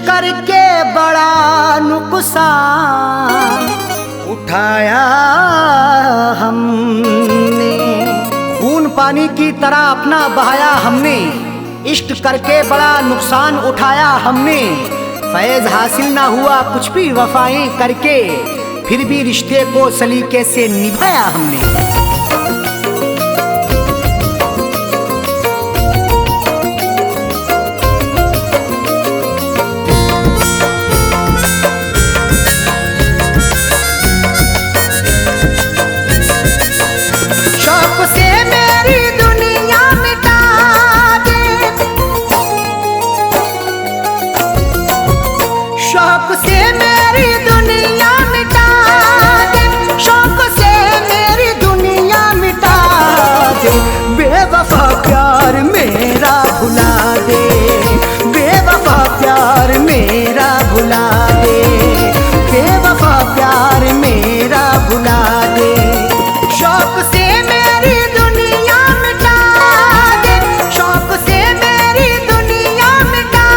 करके बड़ा नुकसान उठाया हमने। खून पानी की तरह अपना बहाया हमने, इश्क करके बड़ा नुकसान उठाया हमने। फैज हासिल ना हुआ कुछ भी वफाएं करके, फिर भी रिश्ते को सलीके से निभाया हमने। शौक से मेरी दुनिया मिटा दे, शौक से मेरी दुनिया मिटा दे। बेवफा प्यार मेरा भुला दे, बेवफा प्यार मेरा भुला दे, बेवफा प्यार मेरा भुला दे। शौक से मेरी दुनिया मिटा दे, शौक से मेरी दुनिया मिटा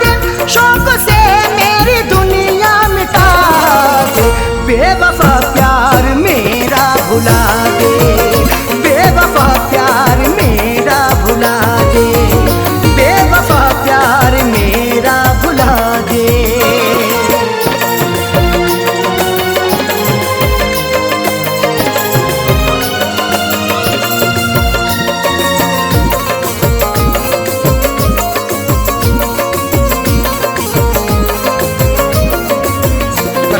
दे, शौक से बेवफा प्यार मेरा भुला दे, बेवफा प्यार मेरा भुला दे, बेवफा प्यार मेरा भुला दे।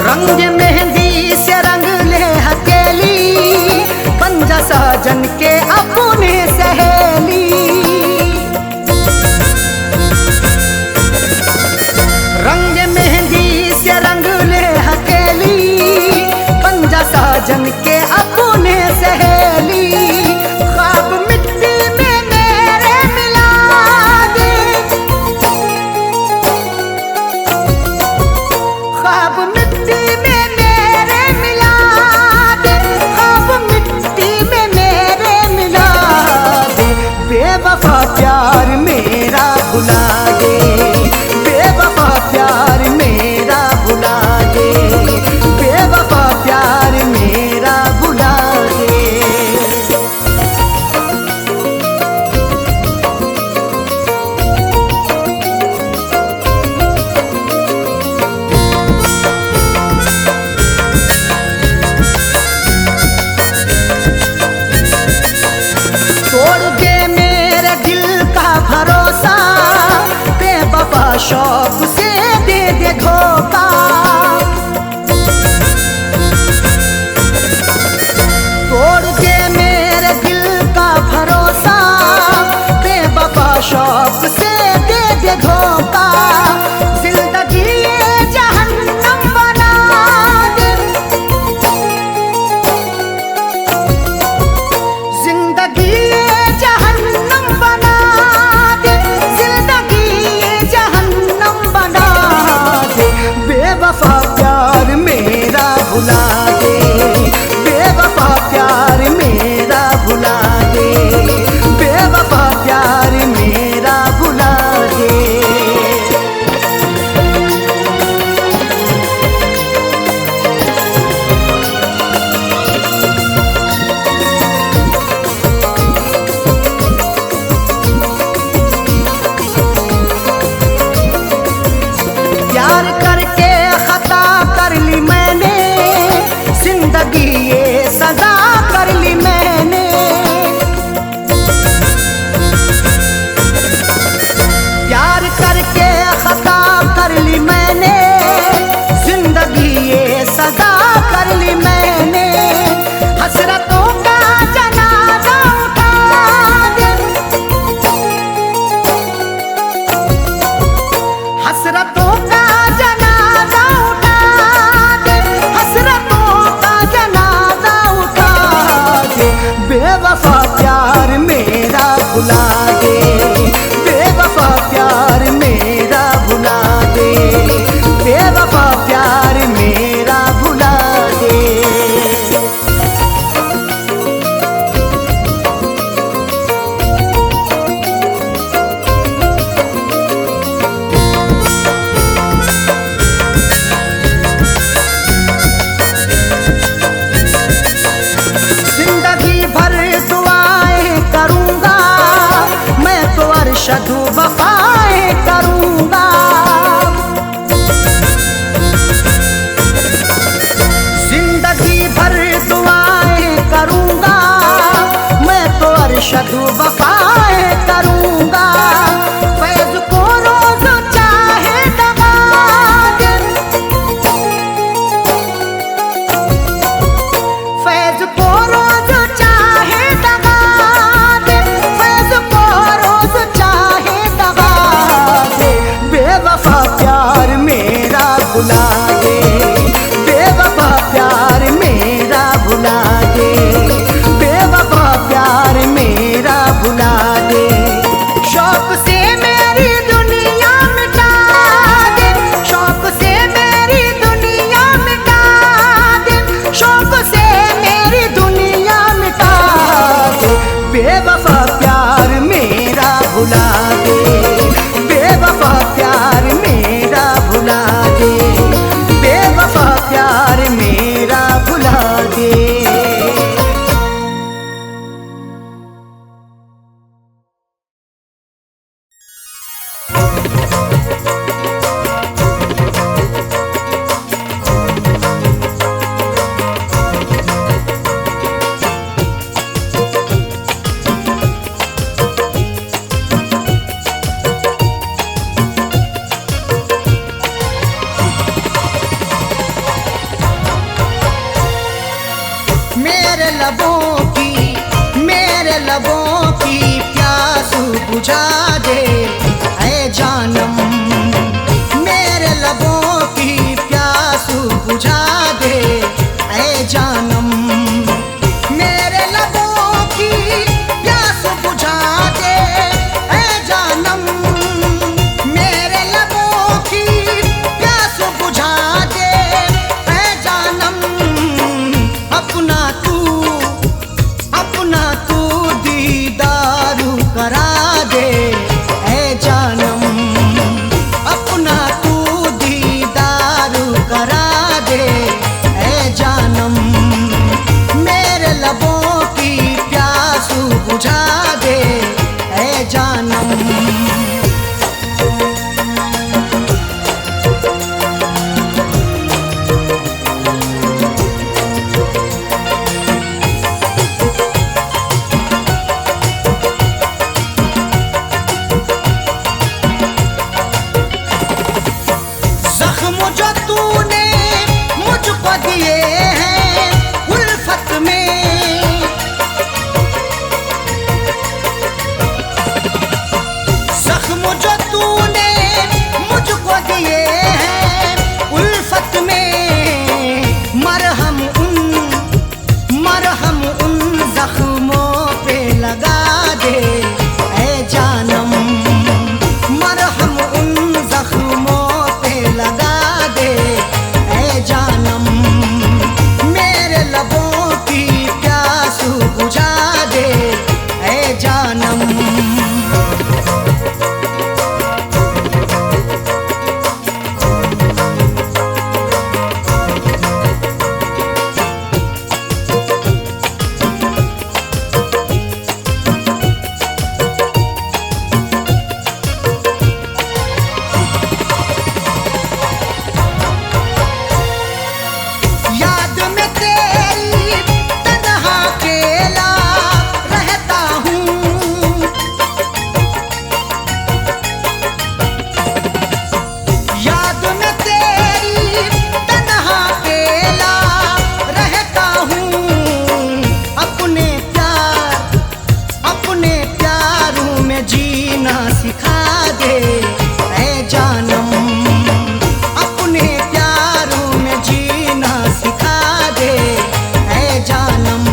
रंग मेहंदी से रंग ले हथेली, बन जा साजन के अपने सहेली। रंग मेहंदी से रंग ले हथेली, बन जा साजन के अपने सहेली। ख्वाब मिट्टी में मेरे मिला दे, ख्वाब मिट्टी में मेरे मिला दे, ख्वाब मिट्टी में मेरे मिला दे। बेवफा प्यार मेरा भुला दे, बेवफा प्यार मेरा भुला दे, बेवफा प्यार मेरा भुला दे। तोड़ दे मेरे दिल का भरोसा, बेवफा बुझा दे ऐ जानम, मेरे लबों की प्यास बुझा दे ऐ जानम, मेरे लबों की प्यास बुझा दे ऐ जानम, मेरे लबों की प्यास बुझा दे ऐ जानम, अपना तू दीदार करा दे ऐ जानम, अपना तू दीदार करा दे ऐ जानम, मेरे लबों की प्यास बुझा दे ऐ जानम। जख्म जो तूने मुझको दिए हैं उल्फत में, जख्म जो तूने मुझको दिए हैं उल्फत में, मरहम उन जख्मों पे लगा दे ऐ जानम, मरहम उन जख्मों पे लगा दे ऐ जानम, मेरे लबों की प्यास बुझा दे ऐ जानम। याद में तेरी तन्हा अकेला रहता हूँ, याद में तेरी तन्हा अकेला रहता हूँ, अपने प्यारों में जीना सिखा दे ऐ जानम, अपने प्यारों में जीना सिखा दे ऐ जानम,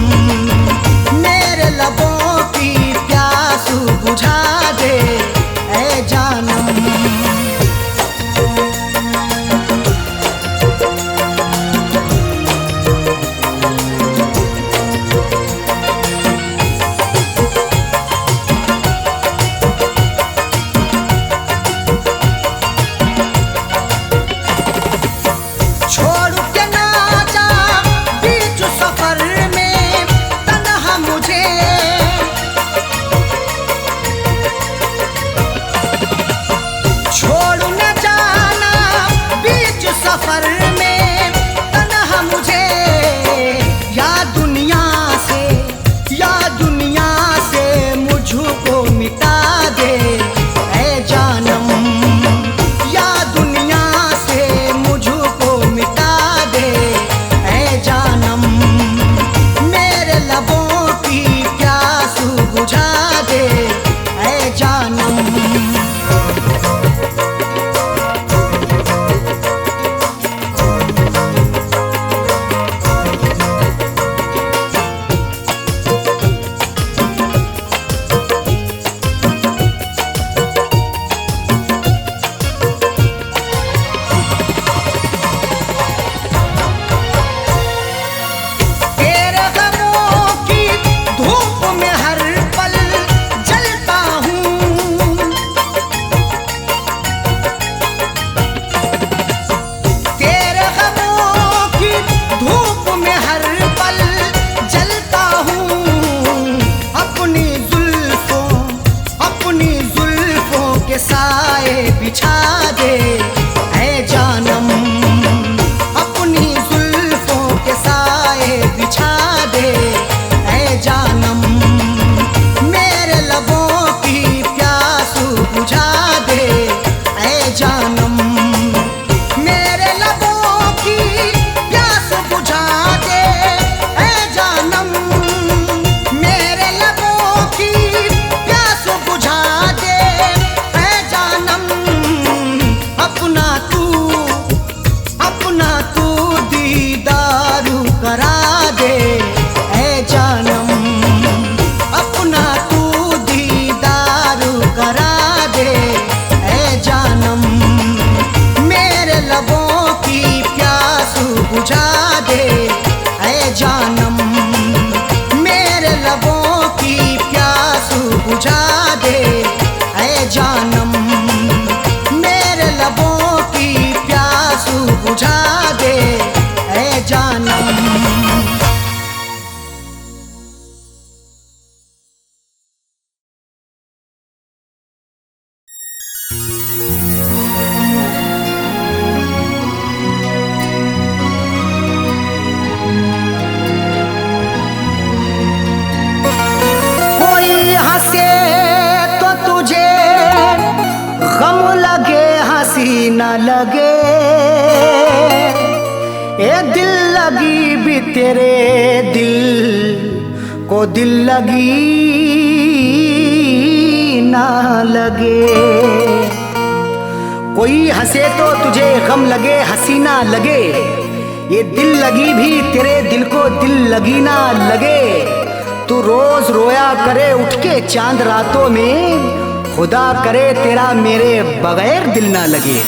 मेरे लबों की प्यास बुझा दे ऐ जानम। छोड़ के ना जा बीच सफर में तन्हा मुझे, जानम, मेरे लबों की प्यास बुझा दे ऐ जानम, मेरे लबों की प्यास बुझा दे ऐ जानम। न लगे ए दिल लगी भी तेरे दिल को दिल लगी ना लगे। कोई हंसे तो तुझे गम लगे हंसी ना लगे, ये दिल लगी भी तेरे दिल को दिल लगी ना लगे। तू रोज रोया करे उठ के चांद रातों में, खुदा करे तेरा मेरे बगैर दिल ना लगे।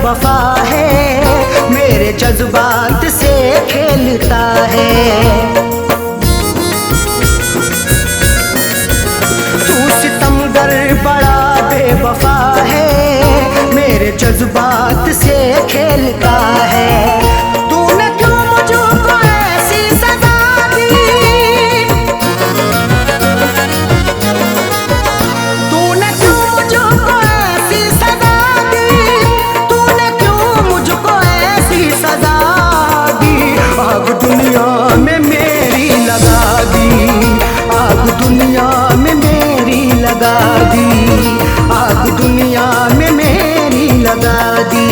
वफा है मेरे जज्बात से खेलता है, तू सितमगर बड़ा बेवफा है मेरे जज्बात से खेलता है। तूने क्यों मुझको ऐसी सजा दी, तूने क्यों मुझको ऐसी सजा दी, तूने क्यों मुझको ऐसी सजा दी। आग दुनिया में मेरी लगा दी, आग दुनिया में मेरी लगा दी, आग दुनिया में मेरी लगा दी।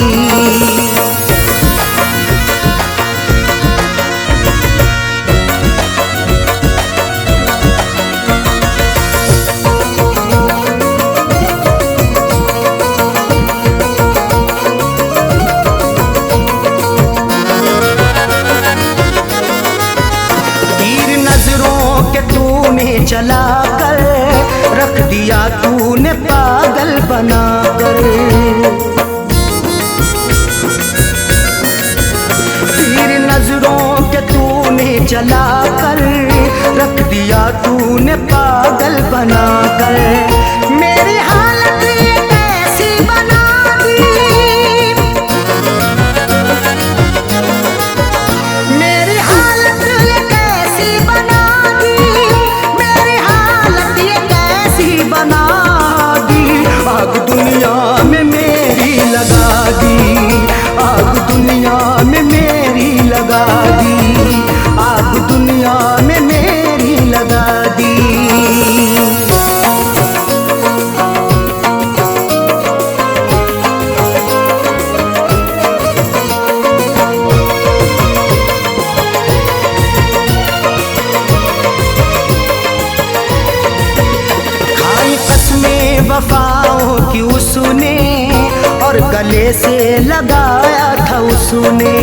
चला कर रख दिया तूने पागल बना कर, तीर नजरों के तूने चला कर रख दिया तूने पागल बना कर। मेरी हालत कैसी बना दी, मेरी हालत कैसी बना दी, बना दी। आग दुनिया में मेरी लगा दी, आग दुनिया में मेरी लगा दी, आग दुनिया में मेरी लगा दी। वफाओं की उसने और गले से लगाया था उसने।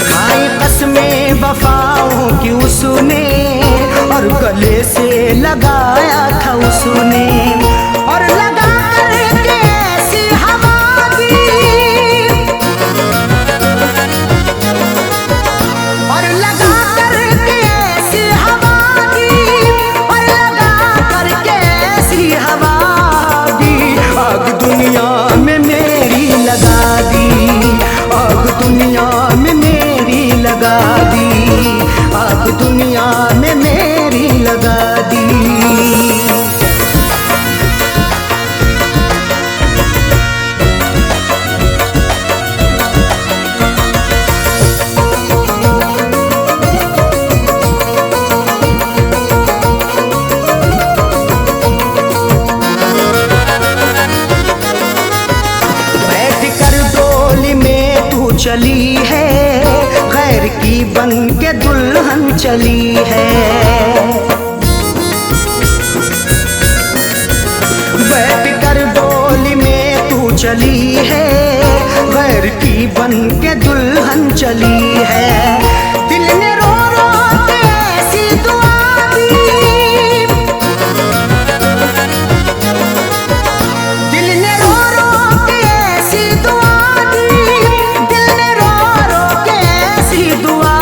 खाई कसमें वफाओं की उसने और गले से लगाया था उसने। और लगा करके ऐसी हवा दी, और लगा करके ऐसी हवा दी, और लगा करके ऐसी हवा दी। आग दुनिया में मेरी लगा दी, आग दुनिया में मेरी लगा दी, आग दुनिया में मेरी लगा दी। चली है गैर की बन के दुल्हन चली है। बैठ कर डोली में तू चली है गैर की बन के दुल्हन चली है। दिल ने रो रो के ऐसी दुआ दी, दिल ने रो रो के ऐसी दुआ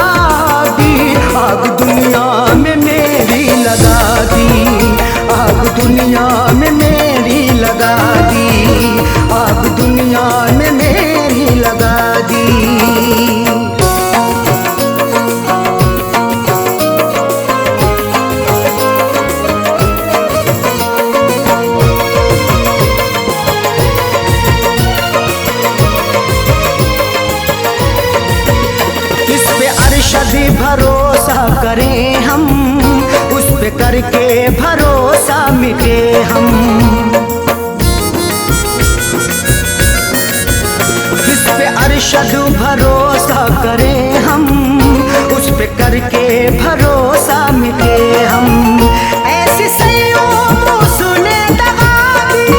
दी, आग दुनिया में मेरी लगा दी, आग दुनिया में मेरी लगा दी, आग दुनिया में मेरी लगा दी। इस पे अरशद भरोसा करें हम, उस पे करके भरोसा मिटे हम। इस पे अरशद भरोसा करें हम, उस पे करके भरोसा मिटे हम। ऐसी सैयों सुने दगा दी,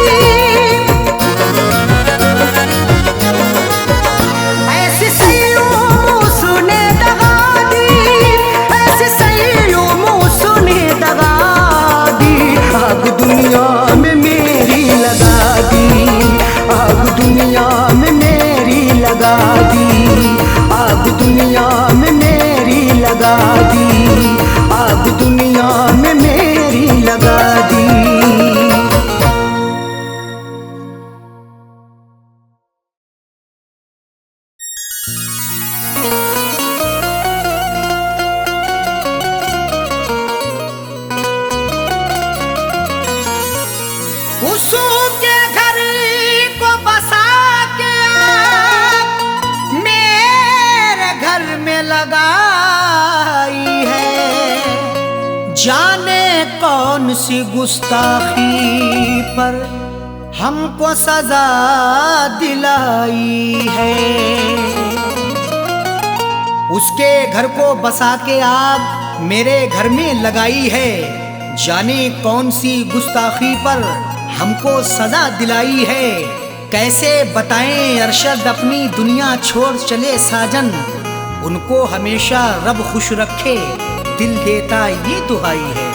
ऐसी सैयों सुने दगा दी, ऐसी सैयों सुने दगा दी। आग दुनिया में मेरी लगा दी, आग दुनिया में मेरी लगा दी, आग दुनिया में मेरी लगा दी, आग दुनिया में मेरी लगा दी। उसके घर को बसा के मेरे घर में लगाई है। जाने कौन सी गुस्ताखी पर हमको सजा दिलाई है। उसके घर को बसा के आग मेरे घर में लगाई है। जाने कौन सी गुस्ताखी पर हमको सजा दिलाई है। कैसे बताएं अरशद अपनी दुनिया छोड़ चले साजन, उनको हमेशा रब खुश रखे दिल देता ये दुहाई है।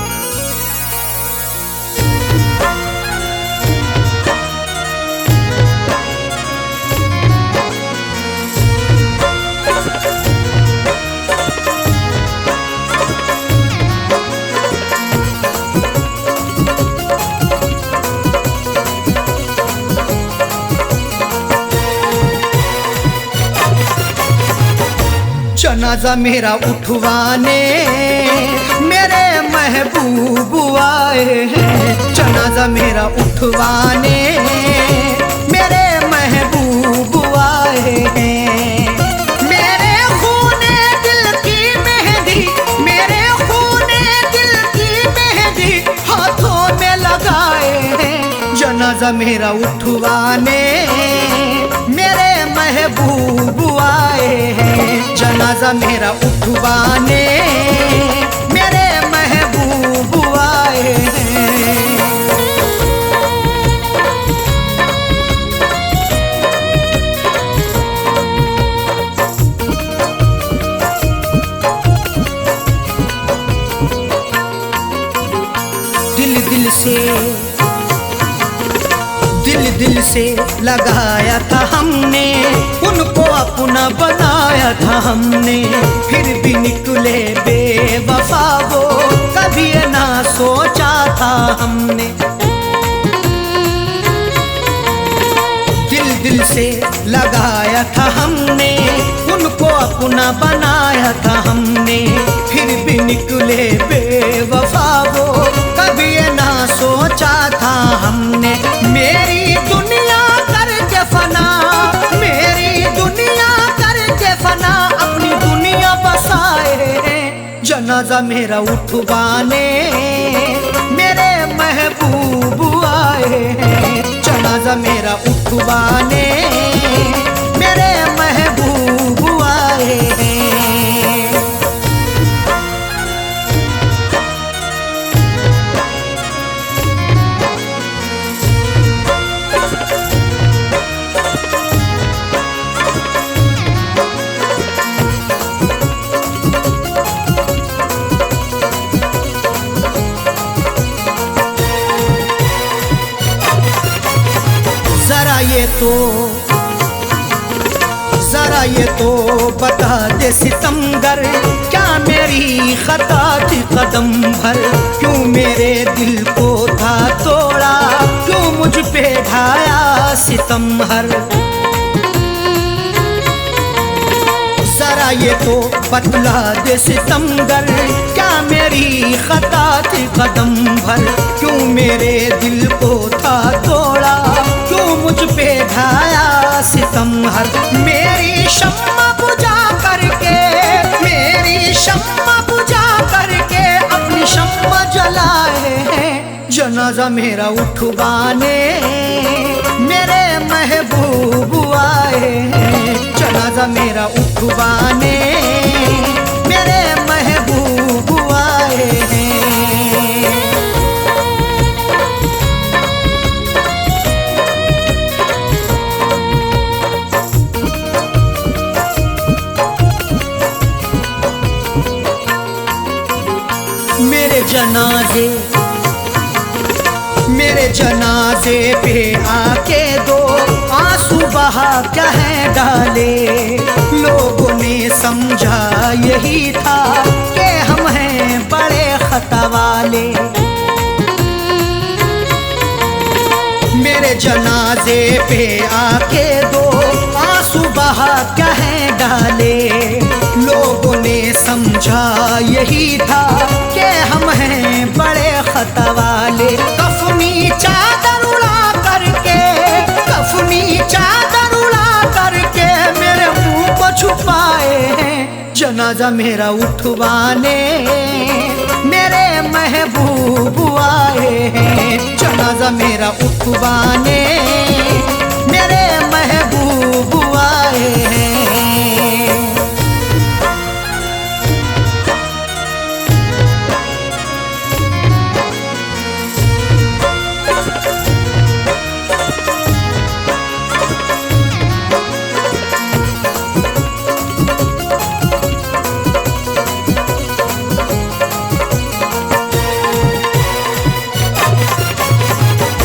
जनाजा मेरा उठवाने मेरे महबूब आए हैं। जनाजा मेरा उठवाने मेरे महबूब आए हैं। मेरे खूने दिल की मेहंदी, मेरे खूने दिल की मेहंदी हाथों में लगाए हैं। जनाजा मेरा उठवाने मेरे महबूब आए हैं। जनाजा मेरा उठवाने मेरे महबूब आए हैं। दिल से लगाया था हमने, उनको अपना बनाया था हमने, फिर भी निकले बेवफा वो, कभी ना सोचा था हमने। दिल से लगाया था हमने, उनको अपना बनाया था हमने, फिर भी निकले बेवफा वो, कभी ना सोचा था हमने। मेरी दुनिया करके फना, मेरी दुनिया करके फना, अपनी दुनिया बसाए, जनाजा मेरा उठवाने मेरे महबूब आए हैं, जनाजा मेरा उठवाने मेरे महबूब आए हैं। जरा ये तो बता दे सितमगर, क्या मेरी खता थी कदम भर, क्यों मेरे दिल को था तोड़ा, क्यों मुझ पे ढाया सितम हर। जरा ये तो बतला दे सितमगर, क्या मेरी खता थी कदम भर, क्यों मेरे दिल को था तोड़ा, क्यों मुझ पे ढाया सितम हर। मेरी शम्मा बुझा करके, मेरी शम्मा बुझा करके, अपनी शम्मा जलाए हैं, जनाजा मेरा उठवाने मेरे महबूब आए हैं, जनाजा मेरा उठवाने मेरे महबूब आए हैं। मेरे जनाजे पे आके दो आंसू बहा कह डाले, लोगों ने समझा यही था कि हम हैं बड़े खता वाले। मेरे जनाजे पे आके दो आंसू बहा कह डाले, लोगों ने समझा यही था कि हम हैं बड़े खता वाले। कफनी चादर उड़ा करके, कफनी चादर उड़ा करके, मेरे मुंह को छुपाए हैं, जनाजा मेरा उठवाने मेरे महबूब आए हैं, जनाजा मेरा उठवाने मेरे महबूब आए हैं।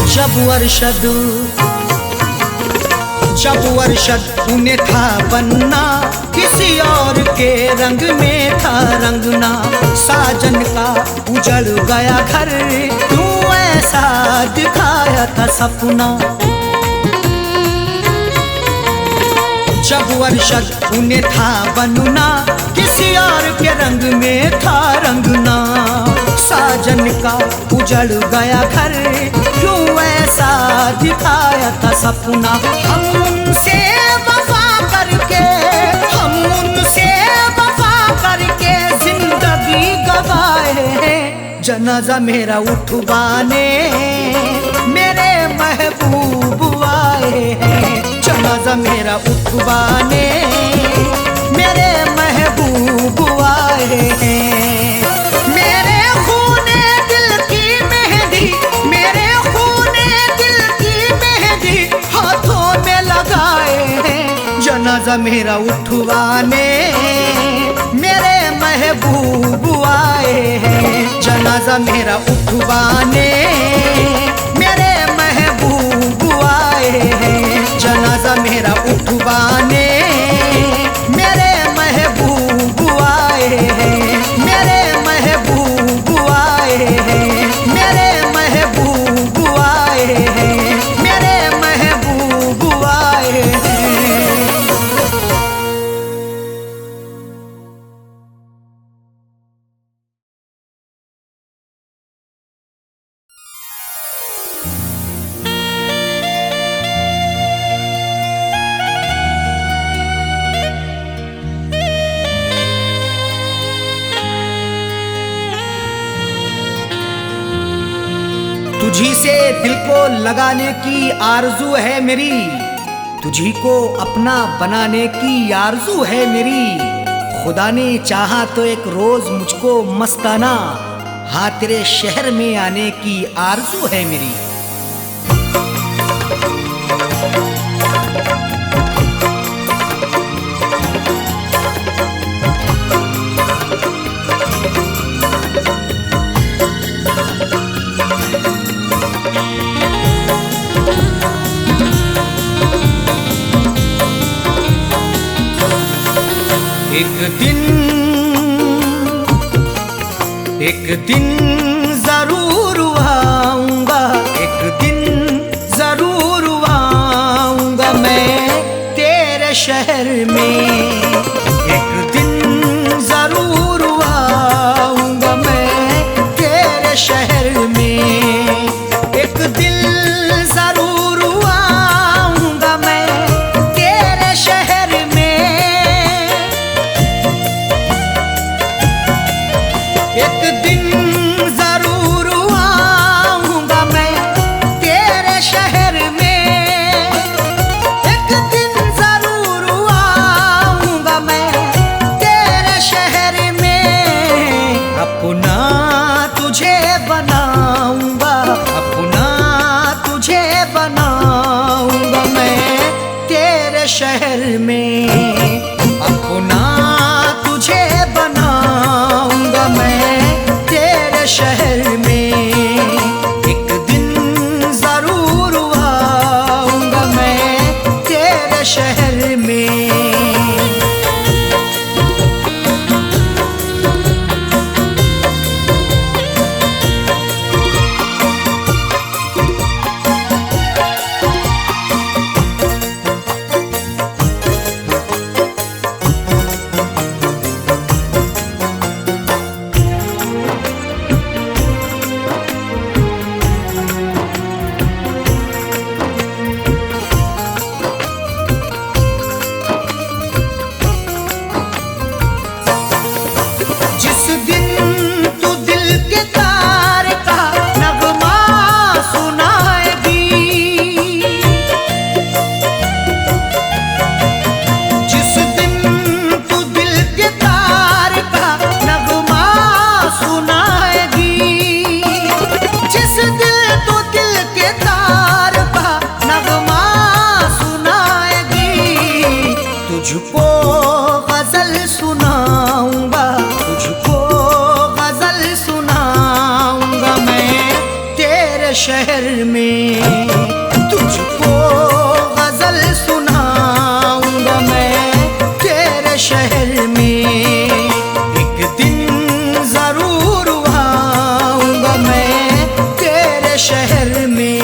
जब अरशद उन्हें था बनना, किसी और के रंग में था रंगना, साजन का उजड़ गया घर, क्यों ऐसा दिखाया था सपना। जब अरशद उन्हें था बनना, किसी और के रंग में था रंगना, साजन का उजड़ गया घर, क्यों ऐसा दिखाया था सपना। हम उनसे वफा करके, हम उनसे वफा करके जिंदगी गवाए हैं, जनाजा मेरा उठवाने मेरे महबूब आए हैं, जनाजा मेरा उठवाने मेरे महबूब आए हैं। मेरे खूने दिल की मेहंदी, मेरे खूने दिल की मेहंदी हाथों में लगाए हैं, जनाजा मेरा उठवाने मेरे महबूब आए हैं, जनाजा जनाजा मेरा उठवाने मेरे महबूब आए हैं। जनाजा मेरा उठवाने मेरे महबूब आए हैं। मेरे महबूब आए हैं। मेरे महबूब आए हैं। मेरे महबूब आए हैं। तुझी से दिल को लगाने की आरजू है मेरी, तुझी को अपना बनाने की आरजू है मेरी। खुदा ने चाहा तो एक रोज मुझको मस्ताना हाँ तेरे शहर में आने की आरजू है मेरी। एक दिन जरूर आऊंगा, एक दिन जरूर आऊंगा मैं तेरे शहर में। एक दिन जरूर आऊंगा मैं तेरे शहर में। एक दिन जरूर आऊंगा मैं तेरे शहर में। एक दिन जरूर आऊंगा मैं तेरे शहर में। एक दिन जरूर आऊंगा मैं तेरे शहर में। अपना तुझे बनाऊंगा, अपना तुझे बनाऊंगा मैं तेरे शहर में। अपना तुझे बनाऊंगा मैं तेरे शहर में। एक दिन जरूर आऊंगा मैं तेरे शहर में। जिस दिन तू दिल के तार का नगमा सुनाएगी, जिस दिन तू दिल के तार का नगमा सुनाएगी, जिस दिन तू दिल के तार का नगमा सुनाएगी, तुझको गजल सुनाऊंगा, तुझको गजल सुनाऊंगा मैं तेरे शहर में। तुझको गजल सुनाऊंगा मैं तेरे शहर में। एक दिन जरूर आऊंगा मैं तेरे शहर में।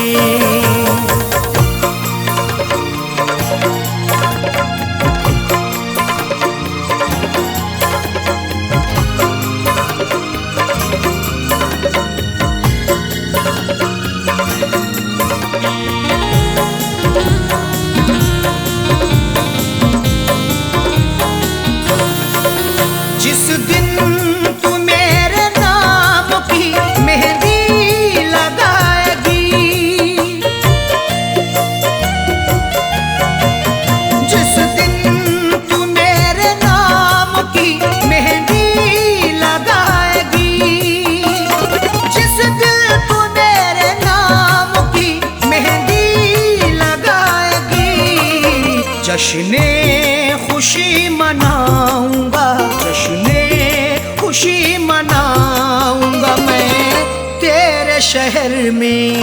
तेरे शहर में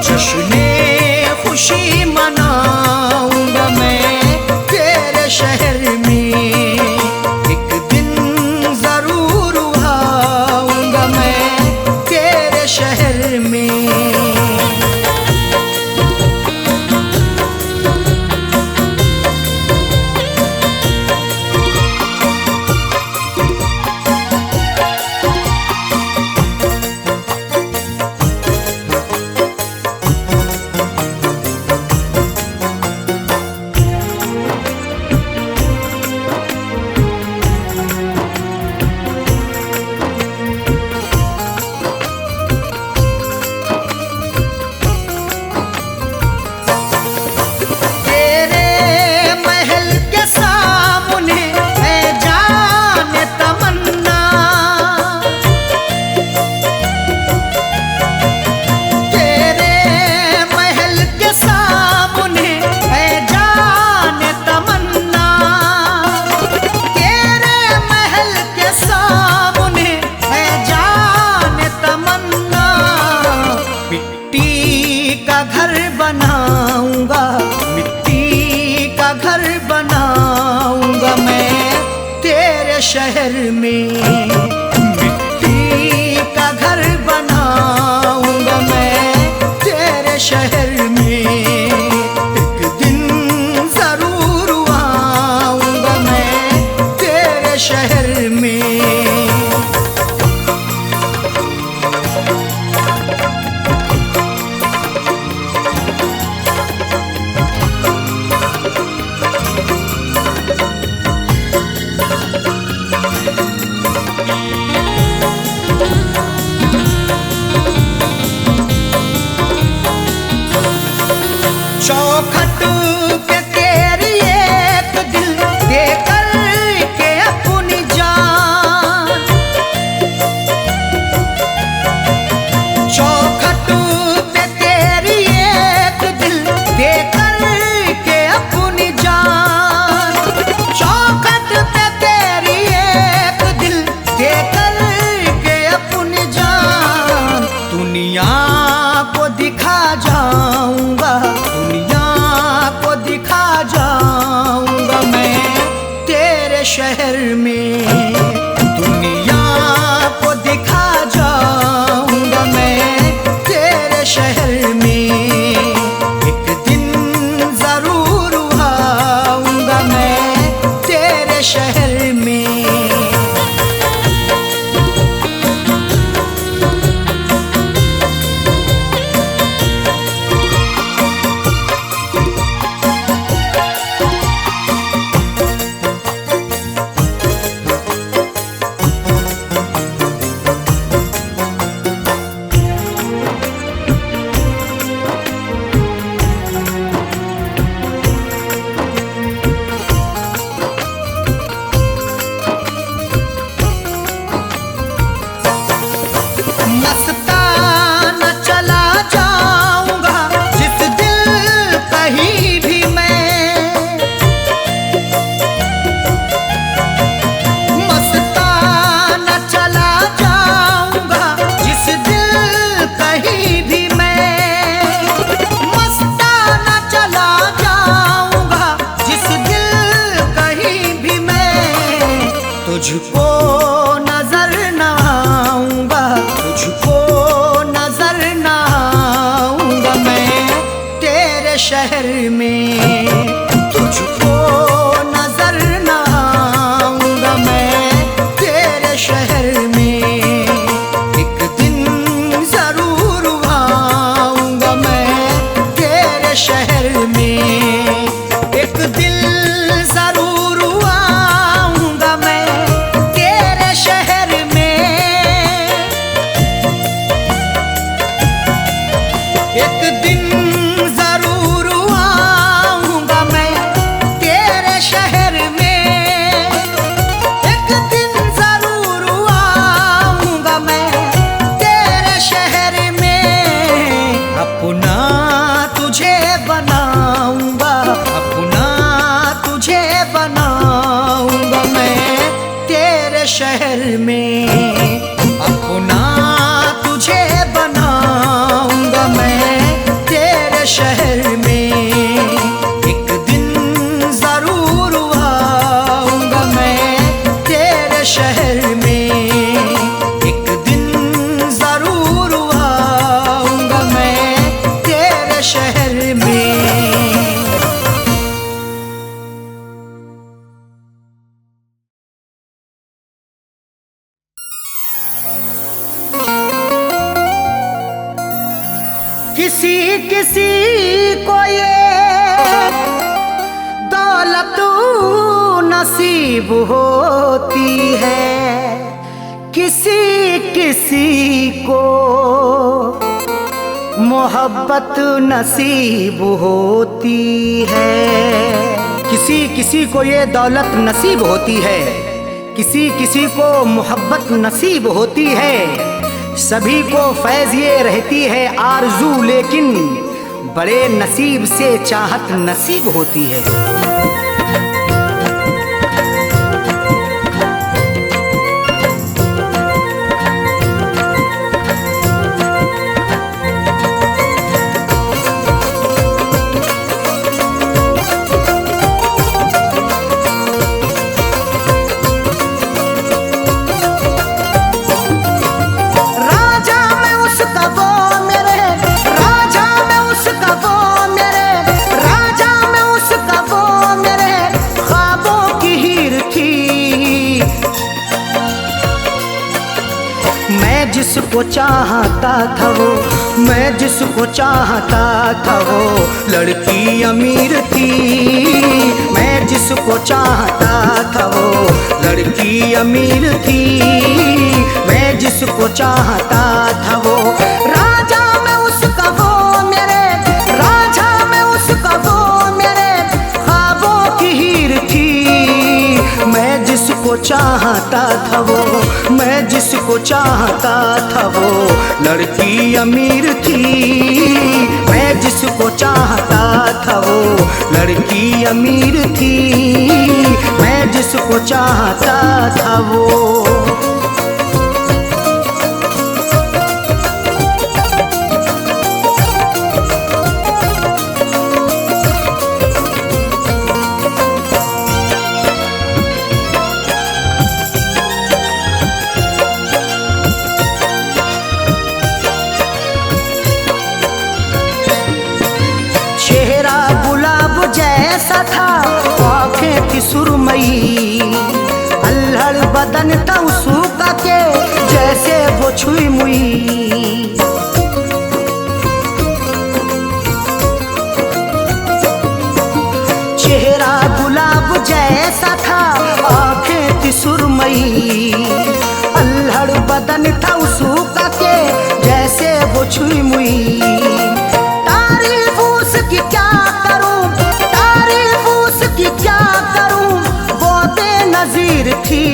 जश्ने खुशी मनाऊंगा मैं तेरे शहर में। एक दिन जरूर आऊंगा मैं तेरे शहर में। बनाऊंगा मिट्टी का घर बनाऊंगा मैं तेरे शहर में। मिट्टी का घर बनाऊंगा मैं तेरे शहर में। एक दिन जरूर आऊंगा मैं तेरे शहर में। चौखट पे तेरी एक दिल दे कर के अपनी जान। चौखट पे तेरी एक दिल दे कर के अपनी जान। चौखट पे तेरी एक दिल दे कर के अपनी जान। दुनिया को दिखा जाऊंगा दिखा जाऊंगा मैं तेरे शहर में। दुनिया को दिखा जाऊंगा मैं तेरे शहर में। एक दिन जरूर आऊंगा मैं तेरे शहर में। मस्ताना चला जाऊंगा जिस दिल कहीं भी मैं। मस्ताना चला जाऊंगा जिस दिल कहीं भी मैं। मस्ताना चला जाऊंगा जिस दिल कहीं भी मैं। तुझको नजर न आऊंगा तुझको नजर न आऊंगा मैं तेरे शहर में। तुझको नजर न आऊंगा मैं तेरे शहर में। एक दिन जरूर आऊंगा मैं तेरे शहर में। एक दिल जरूर आऊंगा मैं तेरे शहर में। एक दिन जरूर आऊंगा मैं तेरे शहर में। एक दिन जरूर आऊंगा मैं तेरे शहर में। अपना तुझे बनाऊंगा अपना तुझे बनाऊंगा मैं तेरे शहर में। अपना तुझे बना किसी किसी को ये दौलत नसीब होती है, किसी किसी को मोहब्बत नसीब होती है। किसी किसी को ये दौलत नसीब होती है, किसी किसी को मोहब्बत नसीब होती है। सभी को फैज़ ये रहती है आरज़ू, लेकिन बड़े नसीब से चाहत नसीब होती है। जिसको चाहता था वो, मैं जिसको चाहता था वो लड़की अमीर थी। मैं जिसको चाहता था वो लड़की अमीर थी। मैं जिसको चाहता था वो राजा में उसका वो मेरे, राजा में उसका वो मेरे ख्वाबों की हीर थी। मैं जिसको चाहता था वो, मैं जिसको चाहता था वो लड़की अमीर थी। मैं जिसको चाहता था वो लड़की अमीर थी। मैं जिसको चाहता था वो। जैसा था आँखें थी सुरमई, अल्हड़ बदन था उसका के जैसे वो छुई मुई। चेहरा गुलाब जैसा था आँखें थी सुरमई, अल्हड़ बदन था उसका के जैसे वो छुई मुई। तारीफ उसकी क्या करूं, तारीफ उसकी क्या करूं, वो बेनज़ीर थी।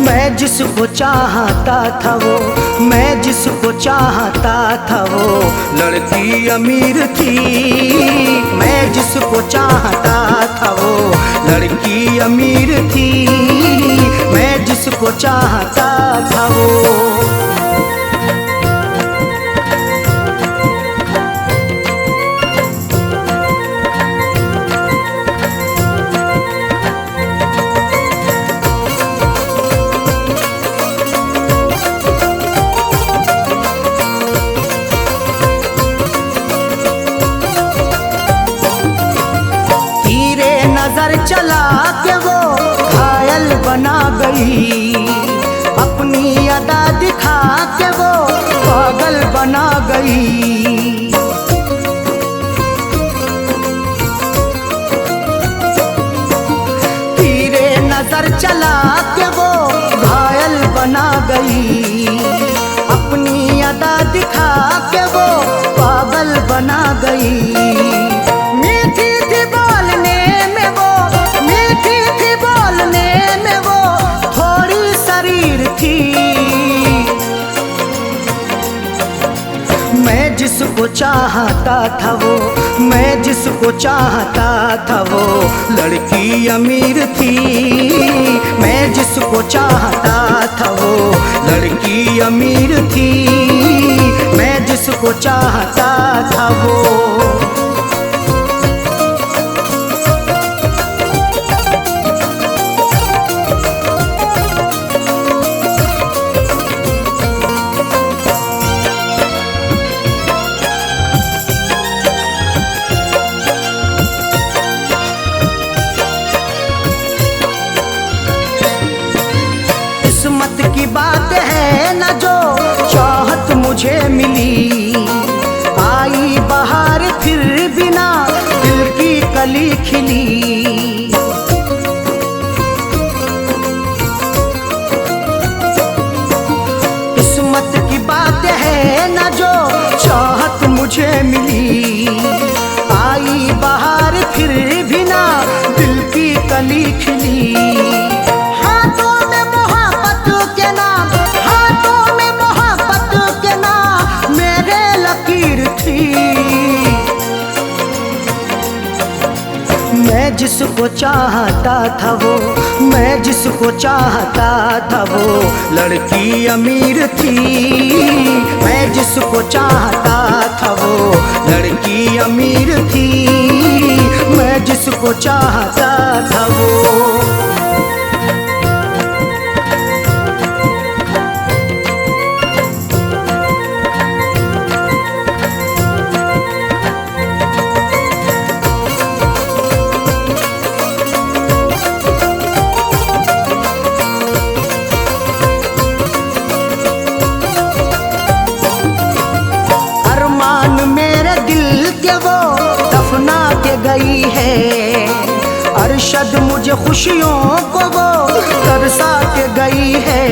मैं जिसको चाहता था वो, मैं जिसको चाहता था वो लड़की अमीर थी। मैं जिसको चाहता था वो लड़की अमीर थी। मैं जिसको चाहता था वो। नजर चला के वो घायल बना गई, अपनी अदा दिखा के वो पागल बना गई। तीरे नजर चला के वो घायल बना गई, अपनी अदा दिखा के वो पागल बना गई। मीठी थी बोलने में वो, मीठी थी बोलने में वो, थोड़ी शरीर थी। मैं जिसको चाहता था वो, मैं जिसको चाहता था वो लड़की अमीर थी। मैं जिसको चाहता था वो लड़की अमीर थी। मैं जिसको चाहता था वो। किस्मत की बात है न जो चाहत मुझे मिली, आई बहार फिर बिना दिल की कली खिली। किस्मत की बात है न जो चाहत मुझे मिली, आई बहार फिर बिना दिल की कली खिली। हाथों में मोहब्बत के नाम, हाथों में मोहब्बत के नाम मेरे लकीर थी। मैं जिसको चाहता था वो, मैं जिसको चाहता था वो लड़की अमीर थी। मैं जिसको चाहता था वो लड़की अमीर थी। मैं जिसको चाहता था वो। गई है अरशद मुझे खुशियों को वो तरसा के गई है।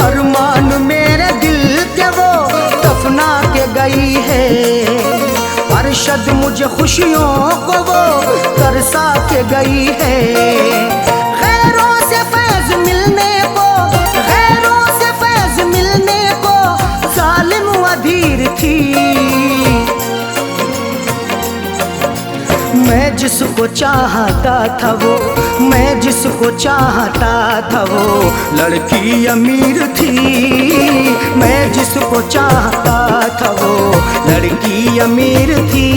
अरमान मेरे दिल के वो दफना के गई है। अरशद मुझे खुशियों को वो तरसा के गई है। खैरों से फैज मिलने को, खैरों से फैज मिलने को जालिम अधीर थी। मैं जिसको चाहता था वो, मैं जिसको चाहता था वो लड़की अमीर थी। मैं जिसको चाहता था वो लड़की अमीर थी।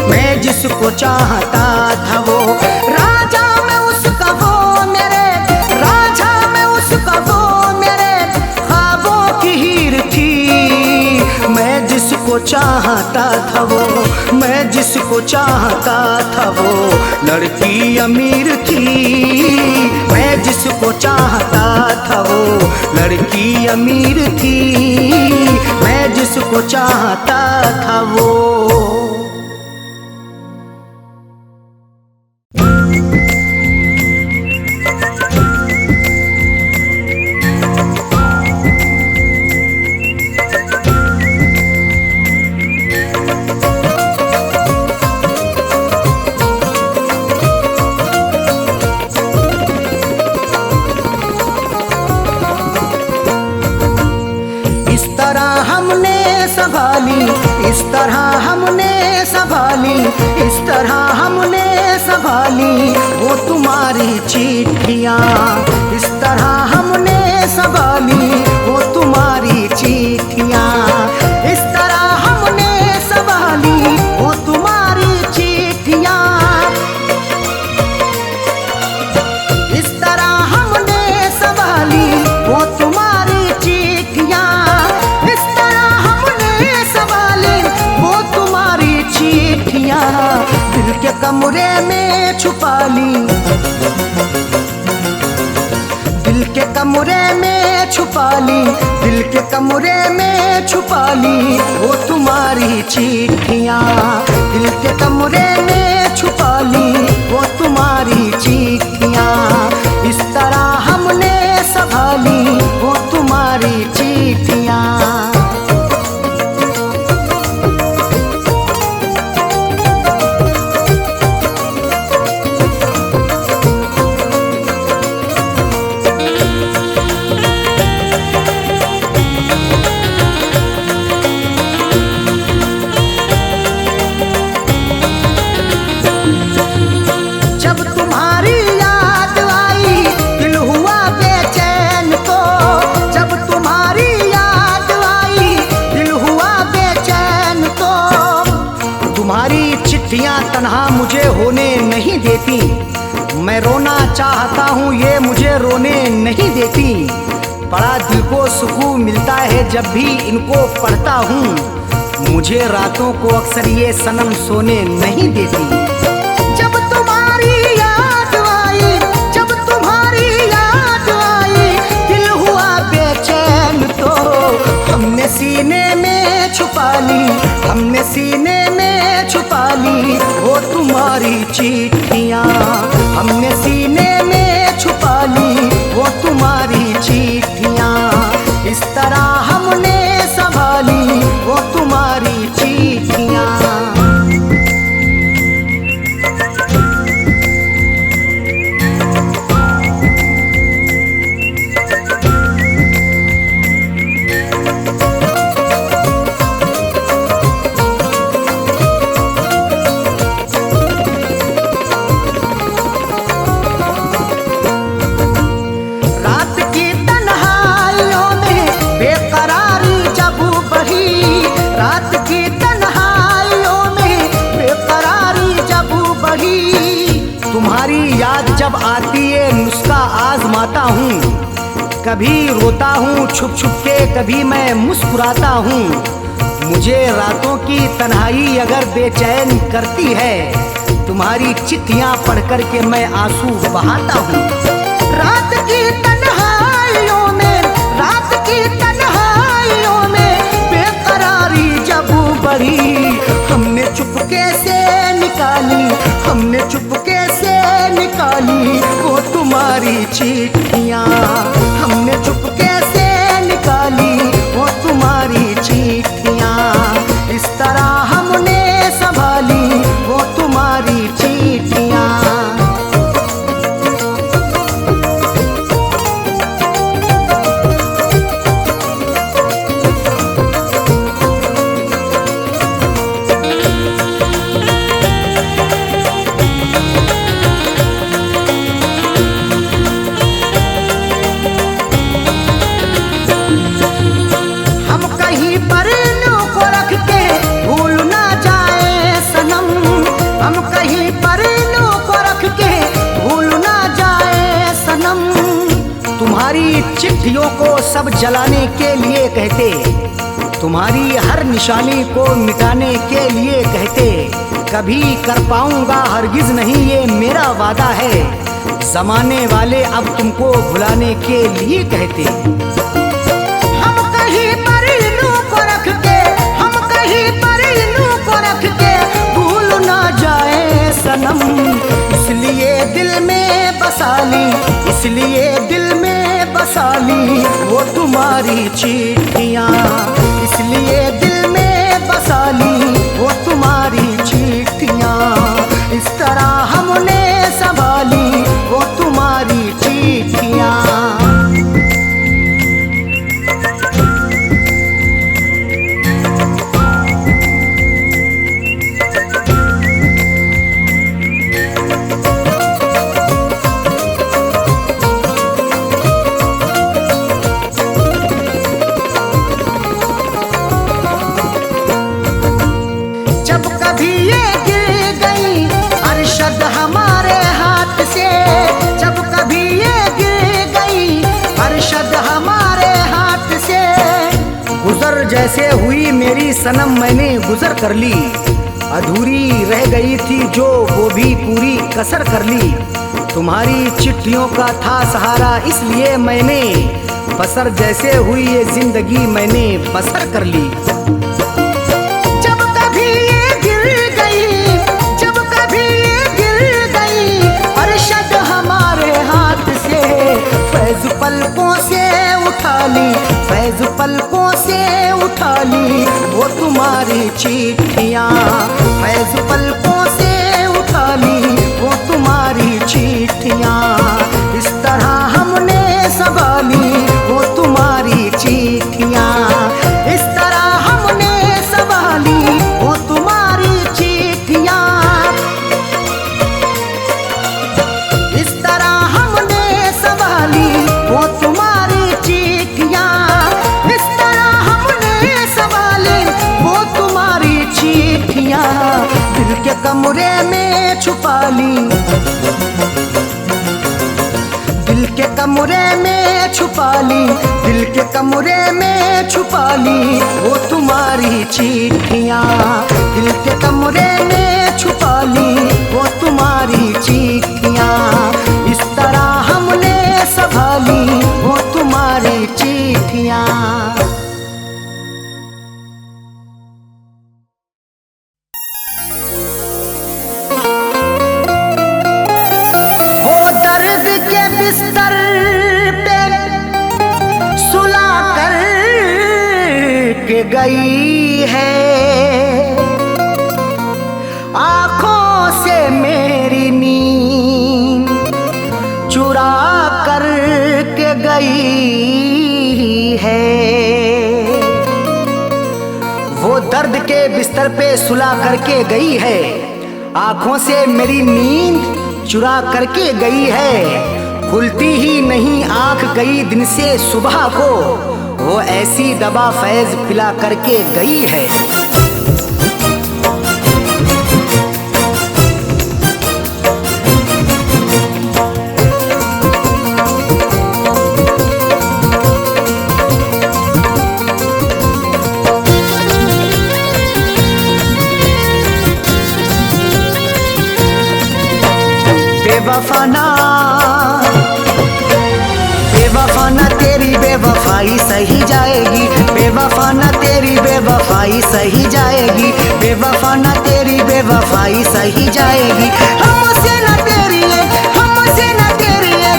मैं जिसको चाहता था वो राजा में उसका वो मेरे, राजा में उसका वो मेरे ख्वाबों की हीर थी। मैं जिसको चाहता था वो, मैं जिसको चाहता था वो लड़की अमीर थी। मैं जिसको चाहता था वो लड़की अमीर थी। मैं जिसको चाहता था वो। इस तरह हमने संभाली, इस तरह हमने संभाली वो तुम्हारी चिट्ठियाँ। इस तरह हमने संभाली वो तुम्हारी चिट्ठियाँ। इस तरह हमने संभाली वो तुम्हारी चिट्ठियाँ। इस तरह हमने संभाली वो तुम्हारी चिट्ठियाँ। इस तरह हमने संभाली वो तुम्हारी चिट्ठियाँ। दिल के कमरे में छुपा ली, दिल के कमरे में छुपा ली, दिल के कमरे में छुपा ली वो तुम्हारी चिट्ठियाँ। दिल के कमरे में छुपा ली वो तुम्हारी चिट्ठियाँ। इस तरह हमने संभाली वो तुम्हारी चिट्ठियाँ। तन्हा मुझे होने नहीं देती, मैं रोना चाहता हूँ ये मुझे रोने नहीं देती। बड़ा दिल को सुकून मिलता है जब भी इनको पढ़ता हूँ। मुझे रातों को अक्सर ये सनम सोने नहीं देती। तुम्हारी चिट्ठियाँ हमने सीने में छुपा ली, वो तुम्हारी चिट्ठियाँ इस तरह हमने संभाली, वो तुम्हारी चिट्ठियाँ। तुम्हारी याद जब आती है नुस्खा आजमाता हूँ, कभी रोता हूँ छुप छुप के, कभी मैं मुस्कुराता हूँ। मुझे रातों की तन्हाई अगर बेचैन करती है, तुम्हारी चिट्ठियाँ पढ़ कर के मैं आंसू बहाता हूँ। रात की तन्हाइयों में, रात की तन्हाइयों में बेकरारी जब बढ़ी, हमने चुपके से निकाली, हमने चुपके से निकाली वो तुम्हारी चिट्ठियाँ, हमने चुपके से निकाली वो तुम्हारी चिट्ठियाँ इस तरह हमने संभाली वो तुम्हारी चिट्ठियाँ। तुम्हारी चिट्ठियों को सब जलाने के लिए कहते, तुम्हारी हर निशानी को मिटाने के लिए कहते। कभी कर पाऊंगा हरगिज नहीं ये मेरा वादा है, जमाने वाले अब तुमको भुलाने के लिए कहते। हम कहीं पर इल्लू को रख के, हम कहीं पर इल्लू को रख के भूल ना जाए सनम, इसलिए दिल में बसा ली, इसलिए दिल में बसा ली वो तुम्हारी चिट्ठियाँ, इसलिए दिल में बसा ली वो तुम्हारी चिट्ठियाँ इस तरह हमने संभाली वो तुम्हारी चिट्ठियाँ। जैसे हुई मेरी सनम मैंने गुजर कर ली, अधूरी रह गई थी जो वो भी पूरी कसर कर ली। तुम्हारी चिट्ठियों का था सहारा इसलिए मैंने बसर जैसे हुई ये जिंदगी मैंने बसर कर ली। जब कभी ये गिर गई, जब कभी ये गिर गई अरशद हमारे हाथ से, फैज पलकों से उठा ली, फैज पलकों से उठा ली वो तुम्हारी चिट्ठियाँ, फैज पलकों से उठा ली वो तुम्हारी चिट्ठियाँ इस तरह हमने संभाली वो तुम्हारी चिट्ठियाँ, इस तरह हमने संभाली वो तुम्हारी चिट्ठियाँ, इस तरह हमने संभाली वो तुम्हारी चिट्ठियाँ, इस तरह हमने संभाली वो तुम्हारी चिट्ठियाँ दिल के कमरे में छुपा ली, दिल के कमरे में छुपा ली, दिल के कमरे में छुपा ली वो तुम्हारी चिट्ठियाँ, दिल के कमरे में छुपा ली वो तुम्हारी चिट्ठियाँ इस तरह हमने संभाली वो तुम्हारी चिट्ठियाँ। के बिस्तर पे सुला कर के गई है, आंखों से मेरी नींद चुरा कर के गई है। वो दर्द के बिस्तर पे सुला करके गई है, आंखों से मेरी नींद चुरा करके गई है। खुलती ही नहीं आंख गई दिन से सुबह को, वो ऐसी दवा फैज पिला करके गई है। बेवफाना बेवफाना तेरी बेवफाई सही जाएगी, बेवफाना तेरी बेवफाई सही जाएगी, बेवफाना तेरी बेवफाई सही जाएगी। हमसे न तेरी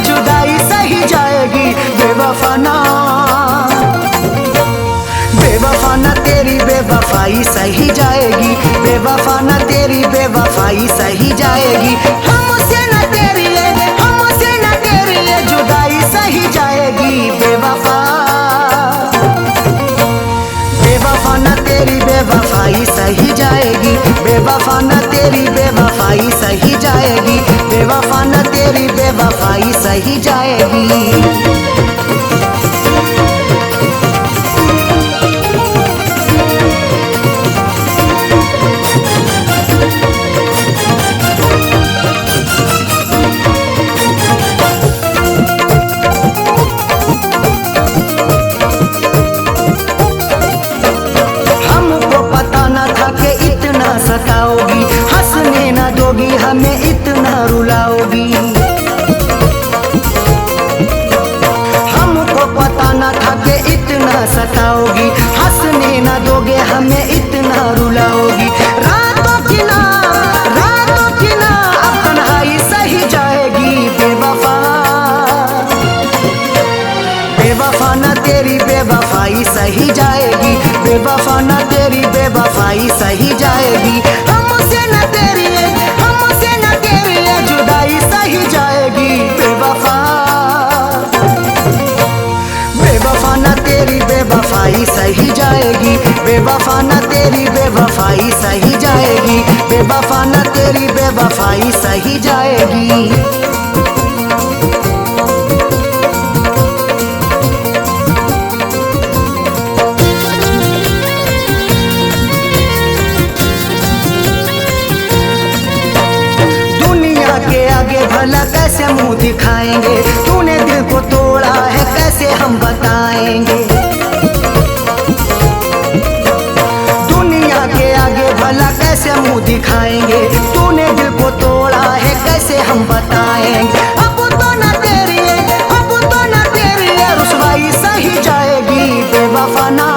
जुदाई सही जाएगी। बेवफाना बेवफाना तेरी बेवफाई सही जाएगी, बेवफाना तेरी बेवफाई सही जाएगी। हमसे न तेरी जुदाई सही जाएगी। बेवफा बेवफाना तेरी बेवफाई सही जाएगी, बेवफाना तेरी बेवफाई सही जाएगी, बेवफाना तेरी बेवफाई सही जाएगी। सताओगी, हंसने न दोगी, हमें इतना रुलाओगी। हमको पता न था कि इतना सताओगी, हंसने न दोगे, हमें इतना रुलाओगी। रातों की ना अब तन्हाई सही जाएगी। बेवफा बेवफाना तेरी बेवफाई सही जाएगी, बेवफाना तेरी बेवफाई सही जाएगी। हमसे न तेरी जुदाई सही जाएगी। बेवफा बेवफाना तेरी बेवफाई सही जाएगी, बेवफाना तेरी बेवफाई सही जाएगी, बेवफाना तेरी बेवफाई सही जाएगी। भला कैसे मुंह दिखाएंगे, तूने दिल को तोड़ा है कैसे हम बताएंगे। दुनिया के आगे भला कैसे मुंह दिखाएंगे, तूने दिल को तोड़ा है कैसे हम बताएंगे। अब तो न तेरी रुसवाई सही जाएगी। बेवफाना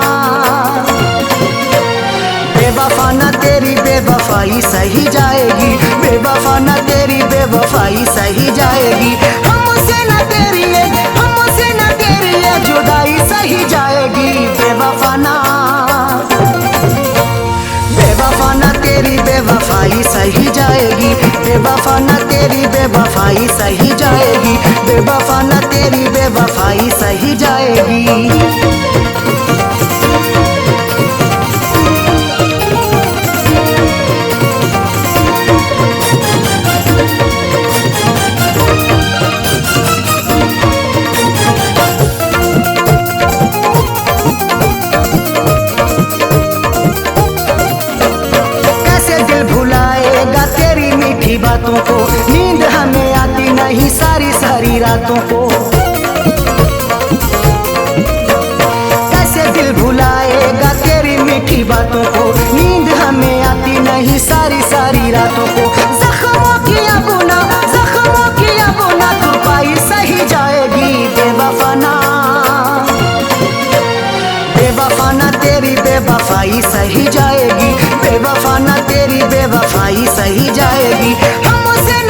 बेवफाना तेरी बेवफाई सही जाएगी, बेवफाना तेरी बेवफाई सही जाएगी। हमसे न तेरी जुदाई सही जाएगी। बेवफाना बेवफाना तेरी बेवफाई सही जाएगी, बेवफाना तेरी बेवफाई सही जाएगी, बेवफाना तेरी बेवफाई सही जाएगी। बातों को नींद हमें आती नहीं सारी सारी रातों को। कैसे दिल भुलाएगा तेरी मीठी बातों को, नींद हमें आती नहीं सारी सारी रातों को। जख्मों की अब ना तुरपाई सही जाएगी। बेवफाना बेवफाना तेरी बेवफाई सही जाएगी, बेवफाना तेरी बेवफाई सही जाएगी। हमसे न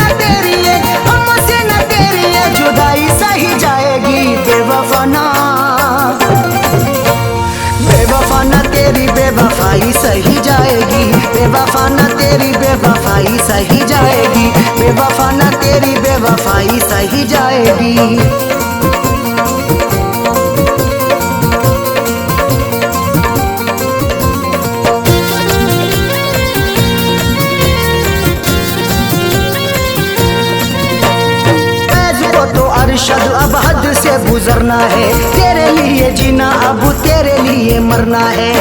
बेवफाई सही जाएगी, बेवफा न तेरी बेवफाई सही जाएगी, बेवफा न तेरी बेवफाई सही जाएगी। अरशद अब हद से गुजरना है, तेरे लिए जीना अब तेरे लिए मरना है।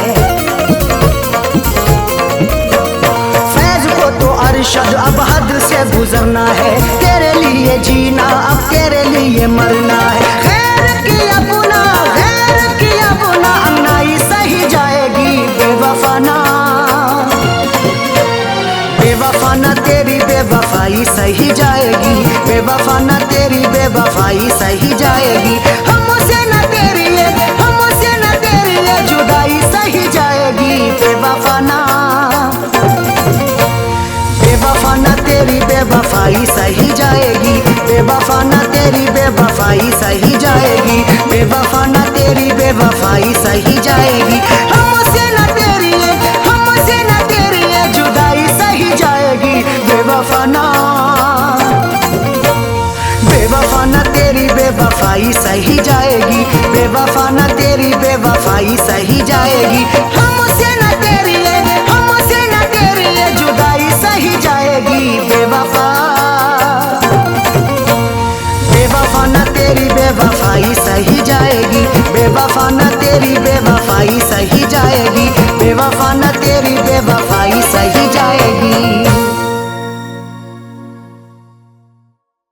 फैज को तो अरशद अब हद से गुजरना है, तेरे लिए जीना अब तेरे लिए मरना है। खैर की अपना अन्नाई सही जाएगी, बेवफा ना तेरी बेवफाई सही जाएगी, बेवफा न तेरी बेवफाई सही जाएगी। हमसे न तेरी ये जुदाई सही जाएगी, बेवफा न तेरी बेवफाई सही जाएगी, बेवफा न तेरी बेवफाई सही जाएगी, बेवफा न तेरी बेवफाई सही जाएगी। हमसे न तेरी ये जुदाई सही जाएगी, बेवफा न तेरी बेवफाई सही जाएगी, बेवफा न तेरी बेवफाई सही जाएगी। हमसे न तेरी ये जुदाई सही जाएगी, बेवफा न तेरी बेवफाई सही जाएगी, बेवफा न तेरी बेवफाई सही जाएगी, बेवफा न तेरी बेवफाई सही जाएगी।